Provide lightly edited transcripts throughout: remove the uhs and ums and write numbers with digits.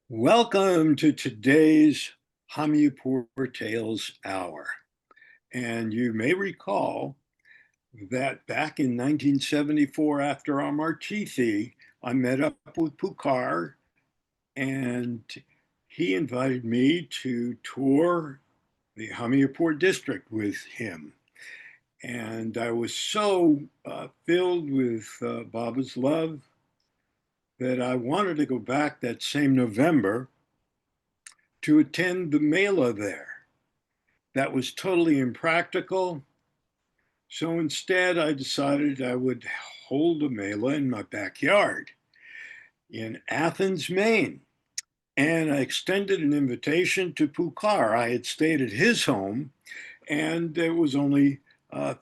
Welcome to today's Hamirpur Tales Hour. And you may recall that back in 1974, after our Martithi, I met up with Pukar and he invited me to tour the Hamirpur district with him. And I was so filled with Baba's love that I wanted to go back that same November to attend the Mela there. That was totally impractical. So instead, I decided I would hold a Mela in my backyard in Athens, Maine. And I extended an invitation to Pukar. I had stayed at his home, and it was only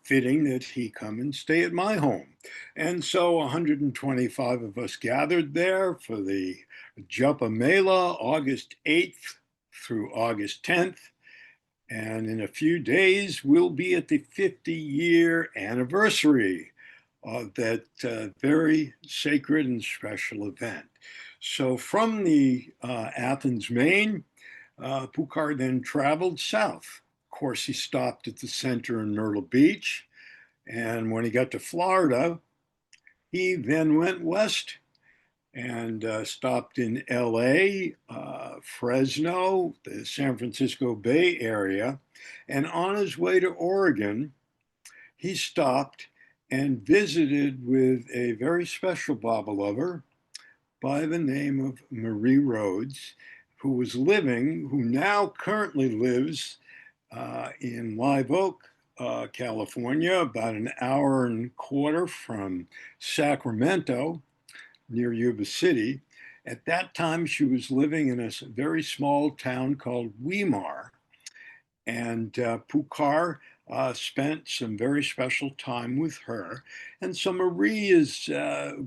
fitting that he come and stay at my home. And so 125 of us gathered there for the Japa Mela, August 8th through August 10th. And in a few days, we'll be at the 50-year anniversary of that very sacred and special event. So from the Athens, Maine, Pukar then traveled south. Of course, he stopped at the center in Myrtle Beach. And when he got to Florida, he then went west and stopped in LA, Fresno, the San Francisco Bay Area. And on his way to Oregon, he stopped and visited with a very special Baba lover by the name of Marie Rhodes, who now currently lives in Live Oak, California, about an hour and a quarter from Sacramento, near Yuba City. At that time, she was living in a very small town called Weimar. And Pukar spent some very special time with her. And so Marie has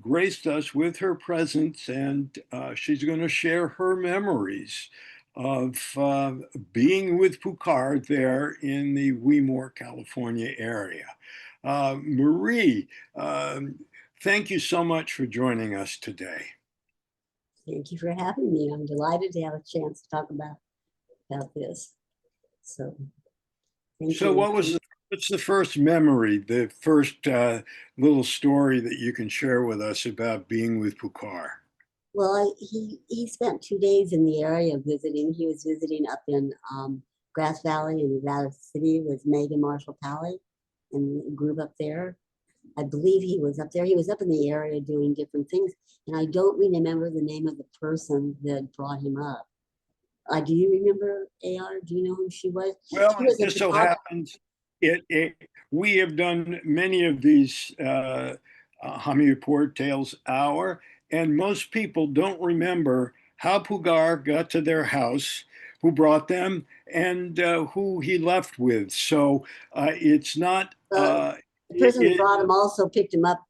graced us with her presence, and she's going to share her memories of being with Pukar there in the Weimar, California area. Marie, thank you so much for joining us today. Thank you for having me. I'm delighted to have a chance to talk about this. So, what's the first memory, the first little story that you can share with us about being with Pukar? Well, he spent 2 days in the area visiting. He was visiting up in Grass Valley in Nevada City with Megan Marshall Pally and group up there. I believe he was up there. He was up in the area doing different things. And I don't remember the name of the person that brought him up. Do you remember, AR? Do you know who she was? Well, she was it just so happens we have done many of these Hamirpur Tales Hour, and most people don't remember how Pukar got to their house, who brought them, and who he left with. So it's not. The person who brought him also picked him up,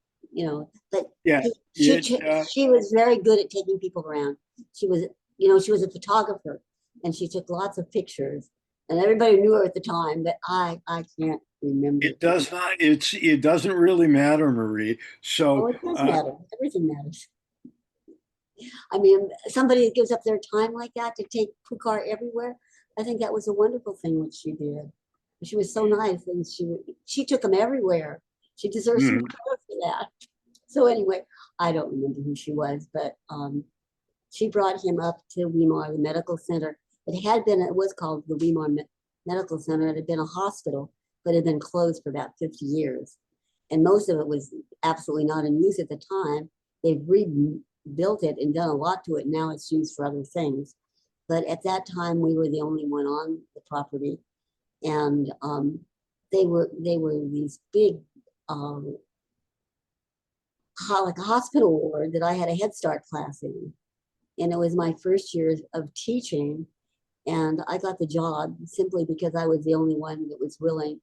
but yeah, she was very good at taking people around. She was a photographer, and she took lots of pictures, and everybody knew her at the time, but I can't remember. It does not. It doesn't really matter, Marie. So it does matter. Everything matters. I mean, somebody that gives up their time like that to take Pukar everywhere, I think that was a wonderful thing what she did. She was so nice, and she took him everywhere. She deserves some credit for that. So anyway, I don't remember who she was, but she brought him up to Weimar, the medical center. It was called the Weimar Medical Center. It had been a hospital, but it had been closed for about 50 years. And most of it was absolutely not in use at the time. They've rebuilt it and done a lot to it. Now it's used for other things. But at that time, we were the only one on the property. And they were these big, like a hospital ward that I had a Head Start class in. And it was my first year of teaching. And I got the job simply because I was the only one that was willing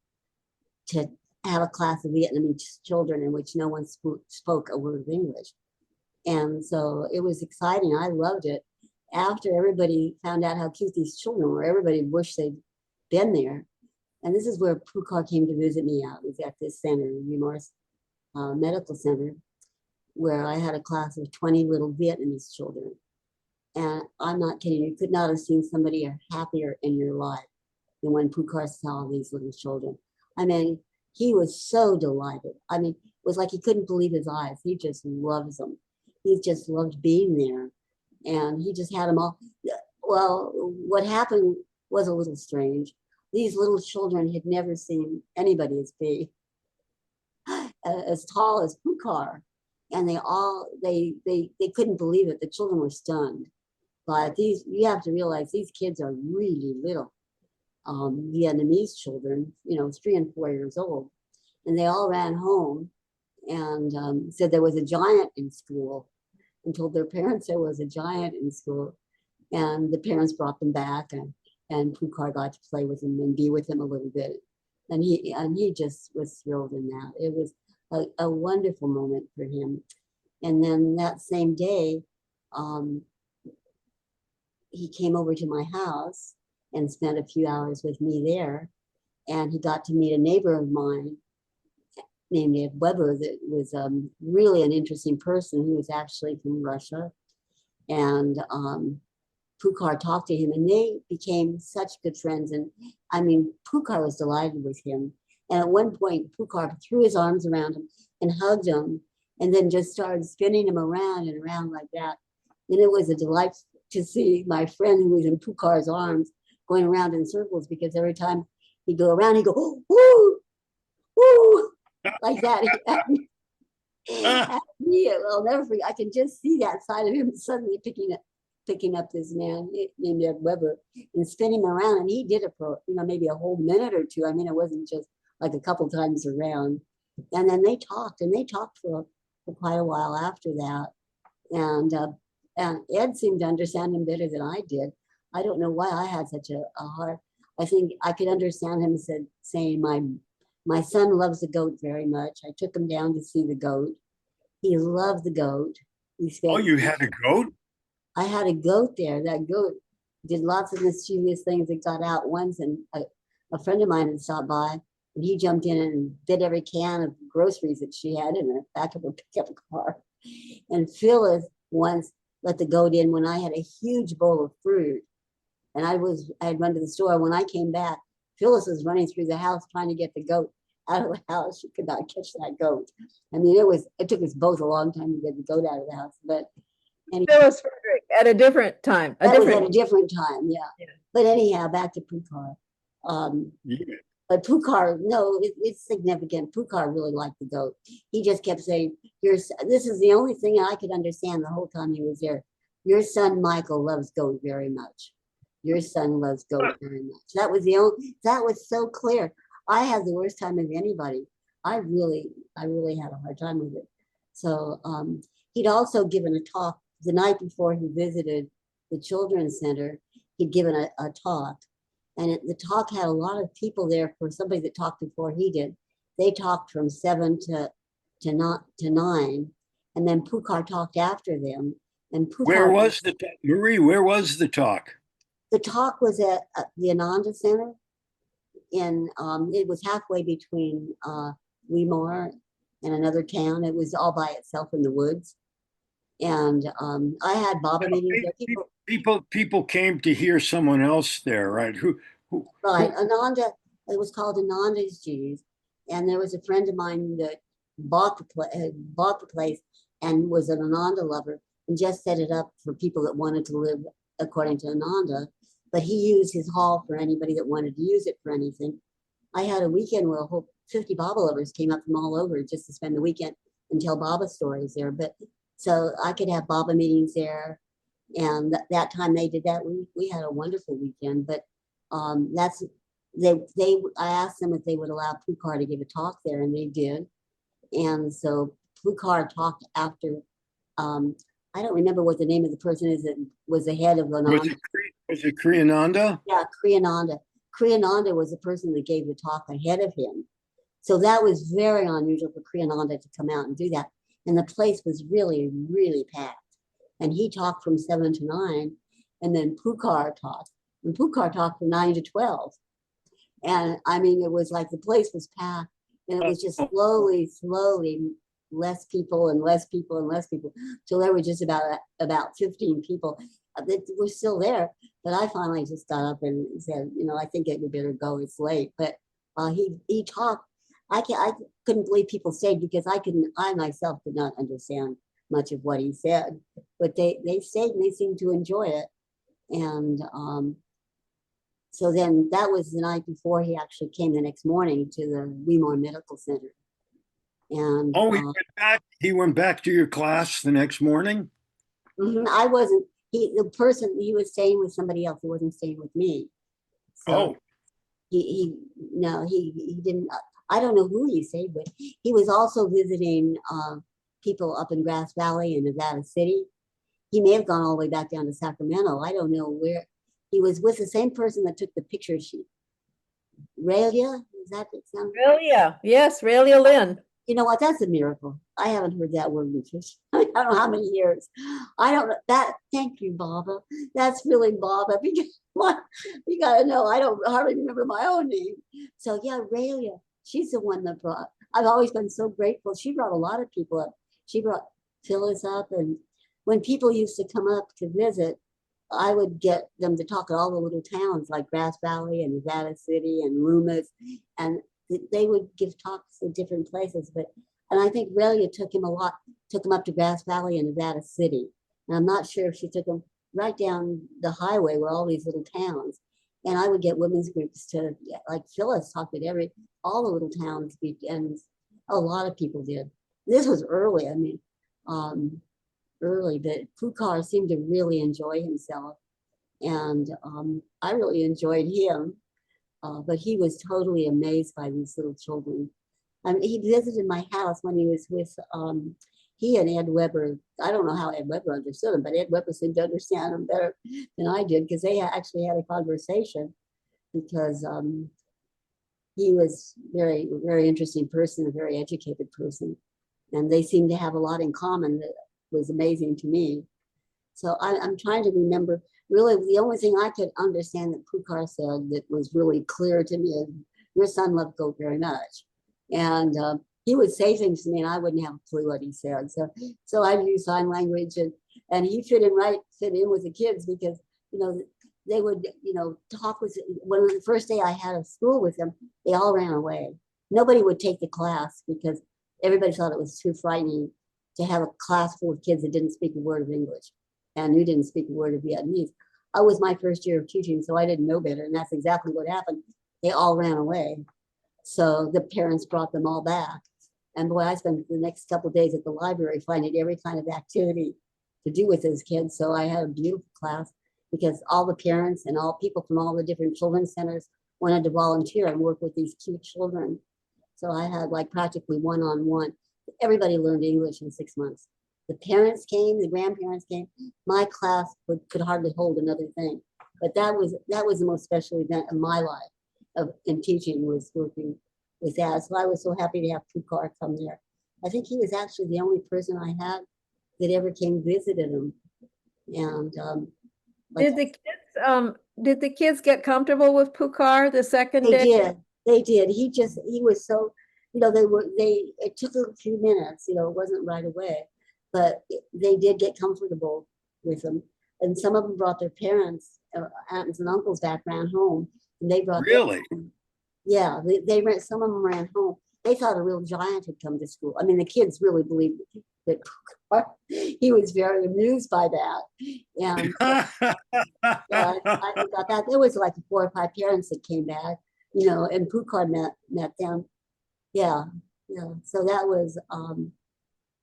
to have a class of Vietnamese children in which no one spoke a word of English. And so it was exciting. I loved it. After everybody found out how cute these children were, everybody wished they'd been there. And this is where Pukar came to visit me out. It was at this center, Weimar Medical Center, where I had a class of 20 little Vietnamese children. And I'm not kidding. You could not have seen somebody happier in your life than when Pukar saw these little children. I mean, he was so delighted. I mean, it was like he couldn't believe his eyes. He just loves them. He just loved being there. And he just had them all. Well, what happened was a little strange. These little children had never seen anybody as big, as tall as Pukar. And they couldn't believe it. The children were stunned. But you have to realize these kids are really little. Vietnamese children, 3 and 4 years old. And they all ran home and said there was a giant in school, and told their parents there was a giant in school. And the parents brought them back, and Pukar got to play with him and be with him a little bit. And he just was thrilled in that. It was a wonderful moment for him. And then that same day, he came over to my house and spent a few hours with me there. And he got to meet a neighbor of mine named Ed Weber that was really an interesting person. He was actually from Russia. And Pukar talked to him, and they became such good friends. And I mean, Pukar was delighted with him. And at one point, Pukar threw his arms around him and hugged him, and then just started spinning him around and around like that. And it was a delight to see my friend who was in Pukar's arms going around in circles, because every time he'd go around, he'd go, oh, woo, woo, like that. I'll never forget. I can just see that side of him suddenly picking up this man named Ed Weber and spinning him around. And he did it for, maybe a whole minute or two. I mean, it wasn't just like a couple times around. And then they talked for quite a while after that. And Ed seemed to understand him better than I did. I don't know why I had such a hard, I think I could understand him saying, my son loves the goat very much. I took him down to see the goat. He loved the goat. Oh, you had a goat? I had a goat there. That goat did lots of mischievous things. It got out once, and a friend of mine had stopped by, and he jumped in and bit every can of groceries that she had in the back of her pickup car. And Phyllis once let the goat in when I had a huge bowl of fruit. And I had run to the store. When I came back, Phyllis was running through the house trying to get the goat out of the house. She could not catch that goat. I mean, it took us both a long time to get the goat out of the house. But anyway, Phyllis Frederick at a different time. That was at a different time, yeah. But anyhow, back to Pukar. Yeah. But Pukar, no, it's significant. Pukar really liked the goat. He just kept saying, this is the only thing I could understand the whole time he was there. Your son Michael loves goat very much. Your son loves goat very much. That was so clear. I had the worst time of anybody. I really had a hard time with it. So he'd also given a talk the night before he visited the children's center. He'd given a talk, and the talk had a lot of people there. For somebody that talked before he did, they talked from 7 to 9, and then Pukar talked after them. And Pukar, Where was Marie? Where was the talk? The talk was at the Ananda Center. It was halfway between Weimar and another town. It was all by itself in the woods. And I had Baba meetings there. People came to hear someone else there, right? Right, Ananda. It was called Ananda's Jews, and there was a friend of mine that bought the place and was an Ananda lover, and just set it up for people that wanted to live according to Ananda. But he used his hall for anybody that wanted to use it for anything. I had a weekend where a whole 50 Baba lovers came up from all over just to spend the weekend and tell Baba stories there. But so I could have Baba meetings there, and that time they did that, we had a wonderful weekend. But I asked them if they would allow Pukar to give a talk there, and they did. And so Pukar talked after. I don't remember what the name of the person is that was the head of Ananda. Was it Kriyananda? Yeah, Kriyananda. Kriyananda was the person that gave the talk ahead of him. So that was very unusual for Kriyananda to come out and do that. And the place was really, really packed. And he talked from 7 to 9, and then Pukar talked. And Pukar talked from 9 to 12. And I mean, it was like the place was packed, and it was just slowly, less people and less people and less people, till there were just about 15 people. we're still there. But I finally just got up and said, I think we better go. It's late. But he talked. I couldn't believe people stayed because I myself could not understand much of what he said. But they stayed and they seemed to enjoy it. And so then that was the night before he actually came the next morning to the Weimar Medical Center. And Oh, he went back to your class the next morning? I wasn't, the person, he was staying with somebody else. He wasn't staying with me. So Oh, he didn't, I don't know who he stayed with. He was also visiting people up in Grass Valley in Nevada City. He may have gone all the way back down to Sacramento. I don't know where. He was with the same person that took the picture sheet. Raelia, is that it sound? Raelia, yes, Raelia Lynn. You know what? That's a miracle. I haven't heard that word in I don't know how many years. I don't know that. Thank you, Baba. That's really Baba. Because what you got to know, I don't hardly remember my own name. So yeah, Raelia, she's the one that brought. I've always been so grateful. She brought a lot of people up. She brought Phyllis up, and when people used to come up to visit, I would get them to talk at all the little towns like Grass Valley and Nevada City and Loomis, and they would give talks in different places. And I think Relia took him up to Grass Valley and Nevada City. And I'm not sure if she took him right down the highway where all these little towns. And I would get women's groups to, like Phyllis talked at all the little towns, and a lot of people did. This was early, early, but Pukar seemed to really enjoy himself. And I really enjoyed him. But he was totally amazed by these little children. He visited my house when he was with, he and Ed Weber. I don't know how Ed Weber understood him, but Ed Weber seemed to understand him better than I did because they actually had a conversation because he was very, very interesting person, a very educated person. And they seemed to have a lot in common that was amazing to me. So I'm trying to remember. Really, the only thing I could understand that Pukar said that was really clear to me is, your son loved goat very much. And he would say things to me and I wouldn't have a clue what he said. So I'd use sign language and he fit in with the kids because, they would, talk with, when the first day I had a school with them, they all ran away. Nobody would take the class because everybody thought it was too frightening to have a class full of kids that didn't speak a word of English and who didn't speak a word of Vietnamese. I was my first year of teaching, so I didn't know better. And that's exactly what happened. They all ran away. So the parents brought them all back. And boy, I spent the next couple of days at the library finding every kind of activity to do with those kids. So I had a beautiful class because all the parents and all people from all the different children's centers wanted to volunteer and work with these cute children. So I had like practically one-on-one. Everybody learned English in 6 months. The parents came, the grandparents came. My class could hardly hold another thing. But that was the most special event of my life in teaching, was working with that. So I was so happy to have Pukar come there. I think he was actually the only person I had that ever came visited him. And did the kids get comfortable with Pukar the second day? They did. He was so, it took a few minutes, it wasn't right away. But they did get comfortable with them. And some of them brought their parents, aunts and uncles back, ran home. And they brought really? Yeah, some of them ran home. They thought a real giant had come to school. I mean, the kids really believed that he was very amused by that. And yeah, I got that. There was like 4 or 5 parents that came back, and Pukar met them. Yeah. So that was,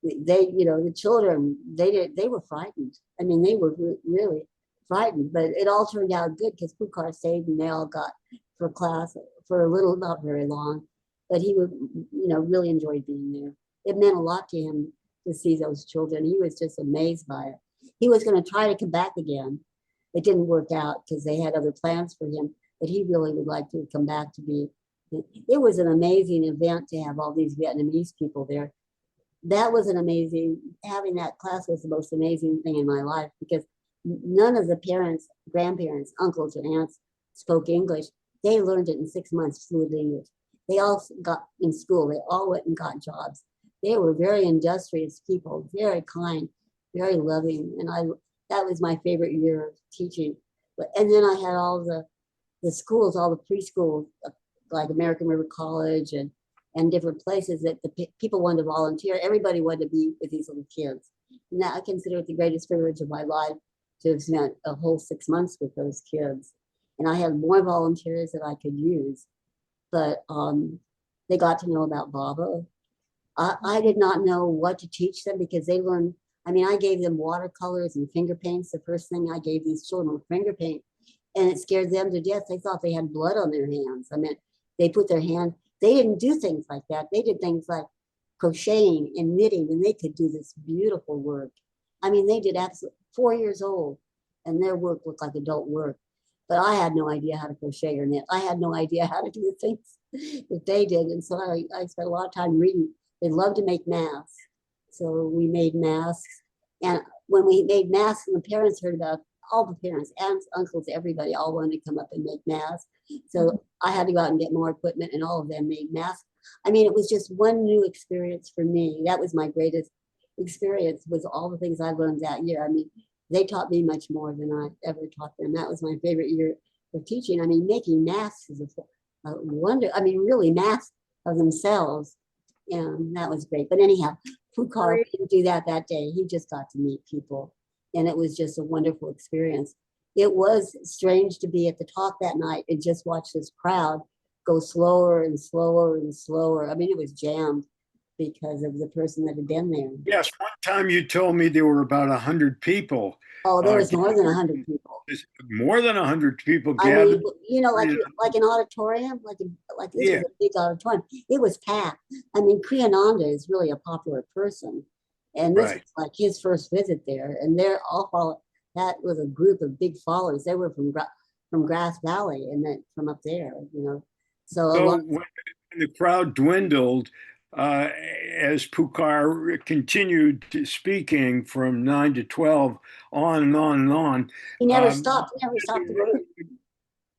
the children, they were frightened. I mean, they were really frightened, but it all turned out good because Pukar stayed and they all got for class for a little, not very long, but he would, really enjoyed being there. It meant a lot to him to see those children. He was just amazed by it. He was going to try to come back again. It didn't work out because they had other plans for him, but he really would like to come back to be. It was an amazing event to have all these Vietnamese people there. That was having that class was the most amazing thing in my life because none of the parents, grandparents, uncles, and aunts spoke English. They learned it in 6 months, fluent English. They all got in school. They all went and got jobs. They were very industrious people, very kind, very loving. And that was my favorite year of teaching. And then I had all the schools, all the preschools, like American River College and different places that people wanted to volunteer. Everybody wanted to be with these little kids. And that, I consider it the greatest privilege of my life to have spent a whole 6 months with those kids. And I had more volunteers that I could use, but they got to know about Baba. I did not know what to teach them because they learned. I mean, I gave them watercolors and finger paints. The first thing I gave these children was finger paint, and it scared them to death. They thought they had blood on their hands. I mean, they put their hand. They didn't do things like that. They did things like crocheting and knitting, and they could do this beautiful work. I mean, they did absolutely 4 years old, and their work looked like adult work. But I had no idea how to crochet or knit. I had no idea how to do the things that they did. And so I spent a lot of time reading. They loved to make masks. So we made masks. And when we made masks and the parents heard about, all the parents, aunts, uncles, everybody all wanted to come up and make masks. So I had to go out and get more equipment, and all of them made masks. I mean, it was just one new experience for me. That was my greatest experience, was all the things I learned that year. I mean, they taught me much more than I ever taught them. That was my favorite year of teaching. I mean, making masks is a wonder. I mean, really masks of themselves. And that was great. But anyhow, Pukar didn't do that day. He just got to meet people. And it was just a wonderful experience. It was strange to be at the talk that night and just watch this crowd go slower and slower and slower. I mean, it was jammed because of the person that had been there. Yes, one time you told me there were about 100 people. Oh, there was more than 100 people. More than 100 people I gathered. mean, you know, like an auditorium, like this Yeah. was a big auditorium. It was packed. I mean, Kriyananda is really a popular person, and this Right. was like his first visit there. And they're all that was a group of big followers. They were from Grass Valley and then from up there, you know. So a So lot. when the crowd dwindled, as Pukar continued speaking from 9 to 12, on and on and on. He never stopped. He never stopped the room.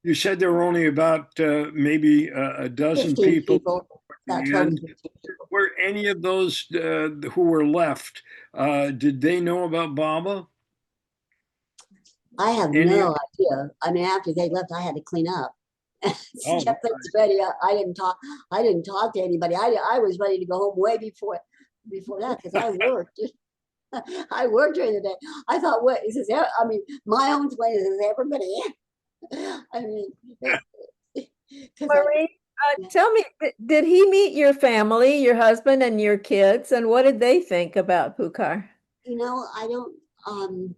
You said there were only about maybe a dozen 15 people. people. About at the 12 end. and 15 people. Were any of those who were left, did they know about Baba? I have Any? no idea. I mean, after they left, I had to clean up. Oh, Get things ready. I didn't talk. I didn't talk to anybody. I was ready to go home way before that because I worked. I worked during the day. I thought, what is this? I mean, my own plane is everybody in. I mean, Marie, yeah. tell me, did he meet your family, your husband and your kids, and what did they think about Pukar? You know, I don't.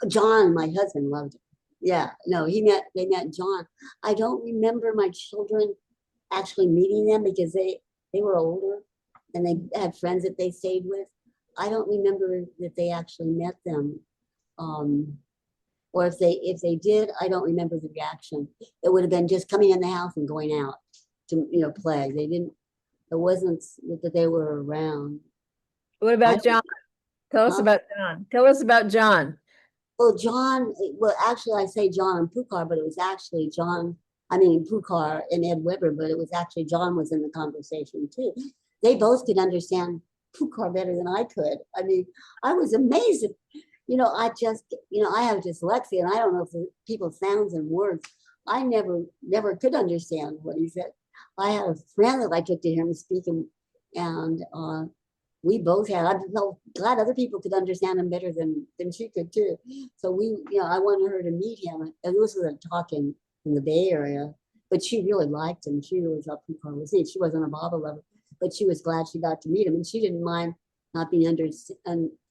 John, my husband, loved it. Yeah, no, they met John. I don't remember my children actually meeting them because they were older and they had friends that they stayed with. I don't remember that they actually met them. Or if they did, I don't remember the reaction. It would have been just coming in the house and going out to, you know, play. They didn't, it wasn't that they were around. What about John? Tell us about John. Tell us about John. Well, John, well, actually, I say John and Pukar, but it was actually Pukar and Ed Weber, but it was actually John was in the conversation too. They both could understand Pukar better than I could. I mean, I was amazed. You know, I have dyslexia, and I don't know if the people's sounds and words. I never could understand what he said. I had a friend that I took to hear him speak, and we both had. I'm glad other people could understand him better than she could too. So I wanted her to meet him. And this was a talk in the Bay Area, but she really liked him. She really thought Pukar was neat. She wasn't a Baba lover, but she was glad she got to meet him, and she didn't mind not being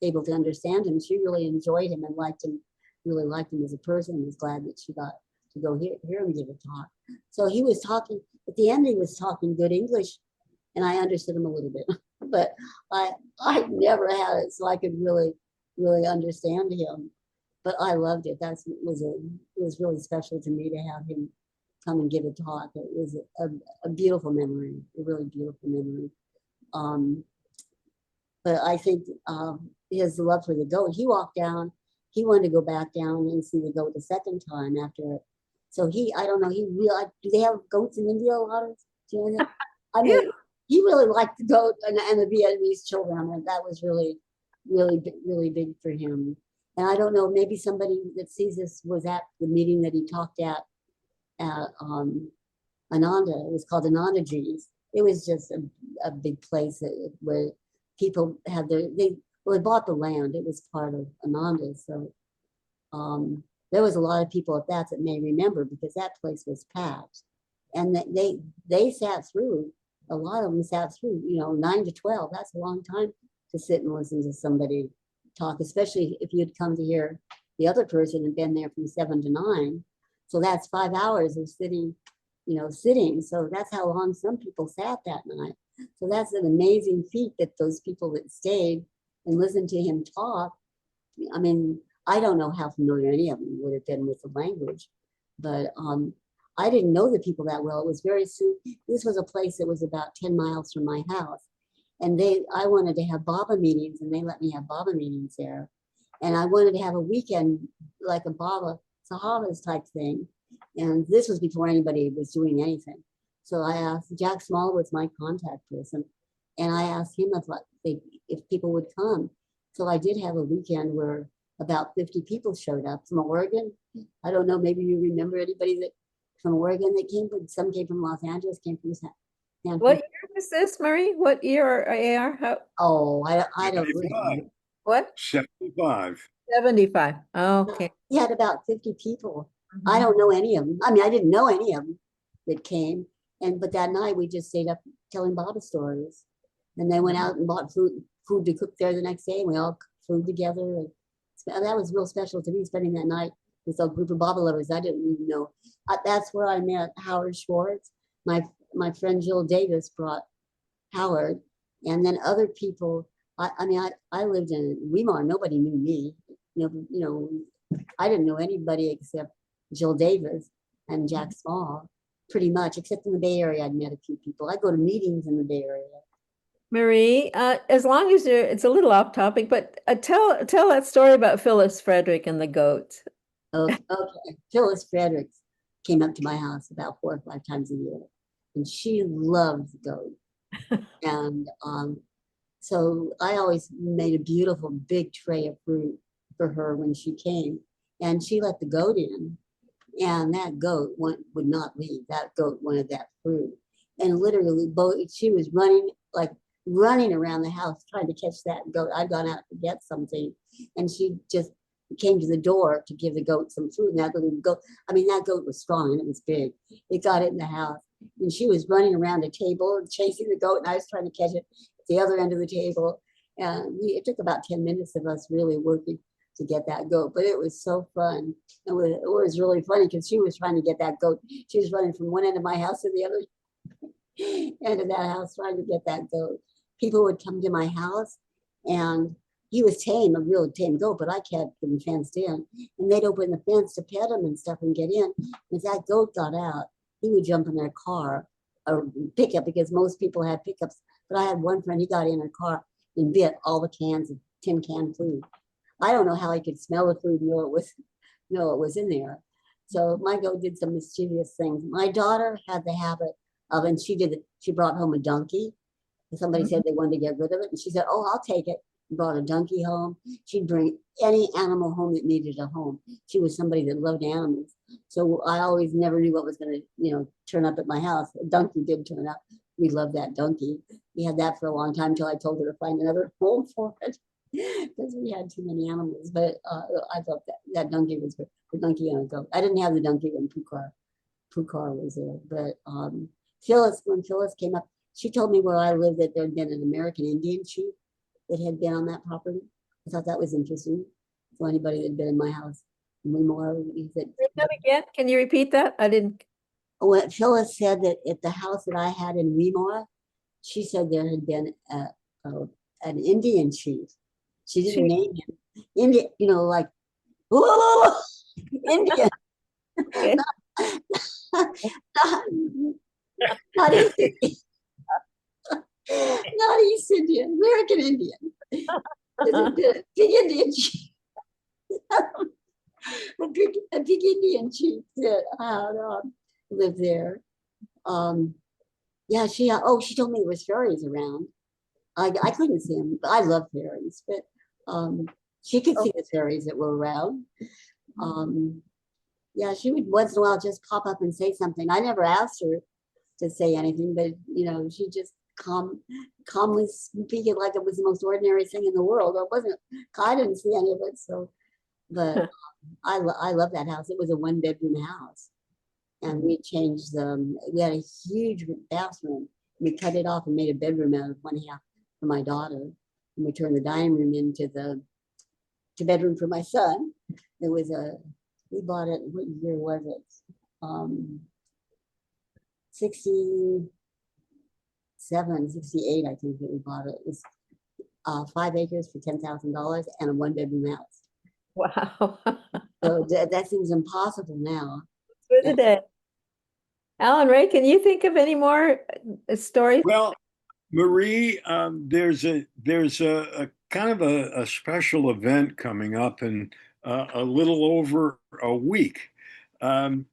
able to understand him. She really enjoyed him and liked him, really liked him as a person, and was glad that she got to go hear him give a talk. So he was talking, at the end he was talking good English, and I understood him a little bit, but I never had it, so I could really understand him. But I loved it. It was really special to me to have him come and give a talk. It was a beautiful memory, a really beautiful memory. But I think his love for the goat, he walked down, he wanted to go back down and see the goat the second time after it. So I don't know, he realized, do they have goats in India a lot of? Do you know that? I mean, he really liked the goat and the Vietnamese children. I mean, that was really big for him. And I don't know, maybe somebody that sees this was at the meeting that he talked at Ananda. It was called Ananda G's. It was just a big place where people had they bought the land. It was part of Ananda. So there was a lot of people at that may remember, because that place was packed. And they sat through, a lot of them sat through, 9 to 12. That's a long time to sit and listen to somebody talk, especially if you'd come to hear the other person had been there from 7 to 9. So that's 5 hours of sitting. So that's how long some people sat that night. So that's an amazing feat, that those people that stayed and listened to him talk. I mean, I don't know how familiar any of them would have been with the language, but I didn't know the people that well. It was very soon. This was a place that was about 10 miles from my house. And I wanted to have Baba meetings, and they let me have Baba meetings there. And I wanted to have a weekend, like a Baba Sahavas type thing. And this was before anybody was doing anything. So I asked, Jack Small was my contact person. And I asked him if people would come. So I did have a weekend where about 50 people showed up from Oregon. I don't know, maybe you remember anybody that from Oregon that came, but some came from Los Angeles, came from San What year was this, Marie? What year or AR? Oh, I don't 75. really. What? 75. 75. Okay. He had about 50 people. I don't know any of them. I mean, I didn't know any of them that came. But that night we just stayed up telling Baba stories. And they went out and bought food to cook there the next day. And we all cooked food together. And that was real special to me, spending that night with a group of Baba lovers I didn't even know. That's where I met Howard Schwartz. My friend Jill Davis brought Howard. And then other people. I lived in Weimar. Nobody knew me. I didn't know anybody except Jill Davis and Jack Small, pretty much, except in the Bay Area. I'd met a few people. I go to meetings in the Bay Area. Marie, as long as it's a little off topic, but tell that story about Phyllis Frederick and the goats. Okay. Phyllis Fredericks came up to my house about 4 or 5 times a year, and she loved goat. And so I always made a beautiful big tray of fruit for her when she came, and she let the goat in, and that goat would not leave. That goat wanted that fruit, and literally she was running around the house trying to catch that goat. I'd gone out to get something, and she just came to the door to give the goat some food. And that little goat, that goat was strong and it was big. It got it in the house, and she was running around a table and chasing the goat, and I was trying to catch it at the other end of the table. And it took about 10 minutes of us really working to get that goat, but it was so fun. It was really funny because she was trying to get that goat. She was running from one end of my house to the other end of that house trying to get that goat. People would come to my house, and he was tame, a real tame goat, but I kept him fenced in, and they'd open the fence to pet him and stuff and get in. If that goat got out, he would jump in their car or pickup, because most people had pickups. But I had one friend, he got in a car and bit all the cans of tin can food. I don't know how he could smell the food and know it was in there. So my goat did some mischievous things. My daughter had the habit of, and she brought home a donkey. Somebody said they wanted to get rid of it, and she said, "Oh, I'll take it." And brought a donkey home. She'd bring any animal home that needed a home. She was somebody that loved animals. So I always never knew what was going to, turn up at my house. A donkey did turn up. We loved that donkey. We had that for a long time until I told her to find another home for it, because we had too many animals. But I thought that donkey was the donkey and a goat. I didn't have the donkey when Pukar was there. But when Phyllis came up, she told me where I lived that there had been an American Indian chief that had been on that property. I thought that was interesting. So anybody that had been in my house, Again? Can you repeat that? I didn't. Well, Phyllis said that at the house that I had in Weimar, she said there had been an Indian chief. She didn't name him. Indian, like, whoa, Indian. Okay. not East Indian. Not East Indian, American Indian. Big Indian chief. a big Indian chief that lived there. Yeah, she told me there was fairies around. I couldn't see them, but I love fairies. But She could see the fairies that were around. Yeah, she would once in a while just pop up and say something. I never asked her to say anything, but she just calmly speaking like it was the most ordinary thing in the world. It wasn't. I didn't see any of it, so. But I love that house. It was a 1-bedroom house, and we changed the. We had a huge bathroom. We cut it off and made a bedroom out of one half for my daughter, and we turned the dining room into the bedroom for my son. It was we bought it. What year was it? 67, 68, I think that we bought it. It was 5 acres for $10,000 and a 1-bedroom house. Wow. So that seems impossible now. For the day. Alan Ray, can you think of any more stories? Well, Marie, there's a kind of a special event coming up in a little over a week, um,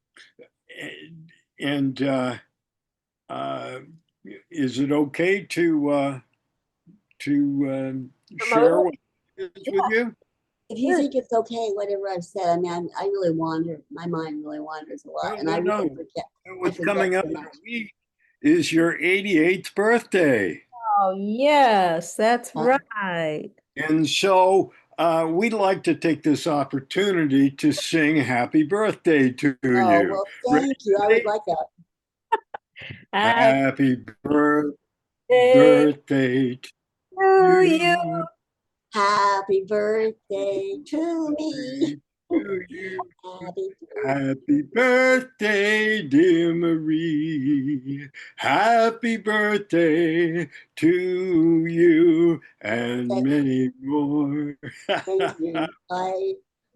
and is it okay to share what it is with you? If you think it's okay, whatever I've said, I mean, I really wander. My mind really wanders a lot, and I really forget. What's coming up in a week is your 88th birthday. Oh, yes, that's Huh? right. And so we'd like to take this opportunity to sing happy birthday to Oh, you. well, thank you. I would like that. Happy birthday Birthday to to you. you. Happy birthday to me. To you. Happy Happy birthday, dear Marie. Happy birthday to you and Thank many more. Thank you. I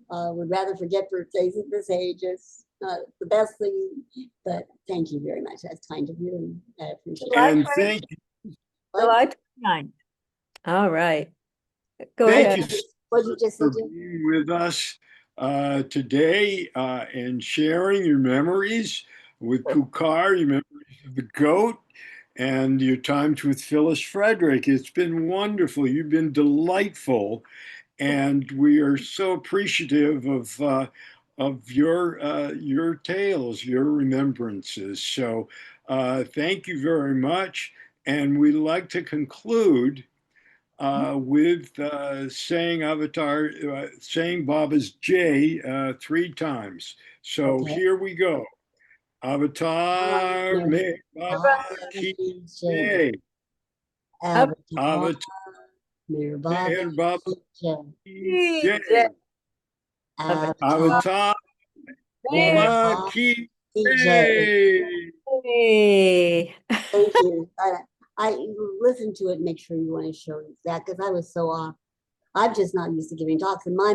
would rather forget birthdays at this age. It's not the best thing, but thank you very much. That's kind of you, and I appreciate it. And thank July 29th. All right. Go Thank ahead. you What you just for said, Jim? being with us today and sharing your memories with Pukar, your memories of the goat, and your times with Phyllis Frederick. It's been wonderful. You've been delightful, and we are so appreciative of your tales, your remembrances. So thank you very much, and we'd like to conclude with saying Baba's J 3 times. So Okay. here we go. Avatar me Baba ki jai. Avatar, Avatar Mir Baba Meher Baba Jai. ki jai. Avatar, Avatar Mir Baba Baba ki Jai. jai. Hey. Thank you. I listened to it, make sure you want to show that because I was so off. I'm just not used to giving talks, and my